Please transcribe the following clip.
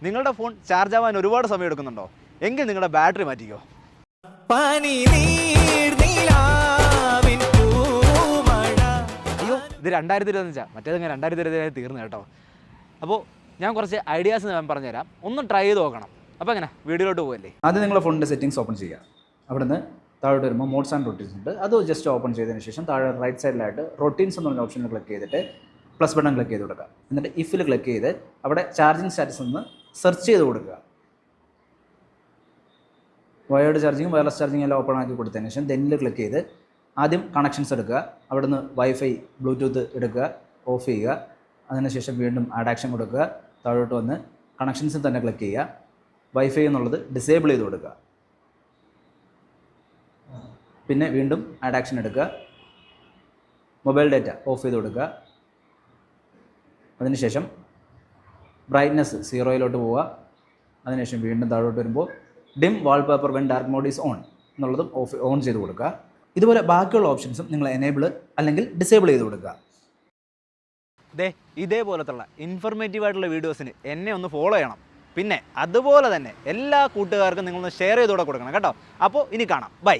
നിങ്ങളുടെ phone charge ആവാൻ ഒരുപാട് സമയം എടുക്കുന്നുണ്ടോ? എങ്കിൽ നിങ്ങളുടെ ബാറ്ററി മാറ്റിക്കോ. അയ്യോ, ഇത് 2025, മറ്റേതങ്ങനെ 2025 തീർന്നു കേട്ടോ. അപ്പോൾ ഞാൻ കുറച്ച് ഐഡിയാസ് ഞാൻ പറഞ്ഞുതരാം, ഒന്ന് ട്രൈ ചെയ്ത് നോക്കണം. അപ്പോൾ എങ്ങനെ വീഡിയോയിലോട്ട് പോകല്ലേ? ആദ്യം നിങ്ങളുടെ ഫോണിൻ്റെ സെറ്റിങ്സ് ഓപ്പൺ ചെയ്യുക. അവിടുന്ന് താഴോട്ട് വരുമ്പോൾ മോഡ്സ് ആൻഡ് റൊട്ടീൻസ് ഉണ്ട്. അത് ജസ്റ്റ് ഓപ്പൺ ചെയ്തതിന് ശേഷം താഴെ റൈറ്റ് സൈഡിലായിട്ട് റൊട്ടീൻസ് എന്ന് പറഞ്ഞ ഓപ്ഷനിൽ ക്ലിക്ക് ചെയ്തിട്ട് പ്ലസ് ബട്ടൺ ക്ലിക്ക് ചെയ്ത് കൊടുക്കുക. എന്നിട്ട് ഇഫിൽ ക്ലിക്ക് ചെയ്ത് അവിടെ ചാർജിങ് സ്റ്റാറ്റസ് ഒന്ന് സെർച്ച് ചെയ്ത് കൊടുക്കുക. വയേർഡ് ചാർജിങ് വയർലെസ് ചാർജിങ് എല്ലാം ഓപ്പൺ ആക്കി കൊടുത്തതിന് ശേഷം ദെന്നിൽ ക്ലിക്ക് ചെയ്ത് ആദ്യം കണക്ഷൻസ് എടുക്കുക. അവിടുന്ന് വൈഫൈ ബ്ലൂടൂത്ത് എടുക്കുക, ഓഫ് ചെയ്യുക. അതിനുശേഷം വീണ്ടും ആഡ് ആക്ഷൻ കൊടുക്കുക. താഴോട്ട് വന്ന് കണക്ഷൻസിൽ തന്നെ ക്ലിക്ക് ചെയ്യുക. വൈഫൈ എന്നുള്ളത് ഡിസേബിൾ ചെയ്ത് കൊടുക്കുക. പിന്നെ വീണ്ടും ആഡ് ആക്ഷൻ എടുക്കുക. മൊബൈൽ ഡാറ്റ ഓഫ് ചെയ്ത് കൊടുക്കുക. അതിനുശേഷം ബ്രൈറ്റ്നസ് 0-ലോട്ട് പോവുക. അതിനുശേഷം വീണ്ടും താഴോട്ട് വരുമ്പോൾ dim wallpaper when dark mode is on എന്നുള്ളതും ഓൺ ചെയ്ത് കൊടുക്കുക. ഇതുപോലെ ബാക്കിയുള്ള ഓപ്ഷൻസും നിങ്ങൾ എനേബിൾ അല്ലെങ്കിൽ ഡിസേബിൾ ചെയ്ത് കൊടുക്കുക. ഇതേപോലത്തുള്ള ഇൻഫർമേറ്റീവ് ആയിട്ടുള്ള വീഡിയോസിന് എന്നെ ഒന്ന് ഫോളോ ചെയ്യണം. പിന്നെ അതുപോലെ തന്നെ എല്ലാ കൂട്ടുകാർക്കും നിങ്ങളൊന്ന് ഷെയർ ചെയ്തുകൂടെ കൊടുക്കണം കേട്ടോ. അപ്പോൾ ഇനി കാണാം. ബൈ.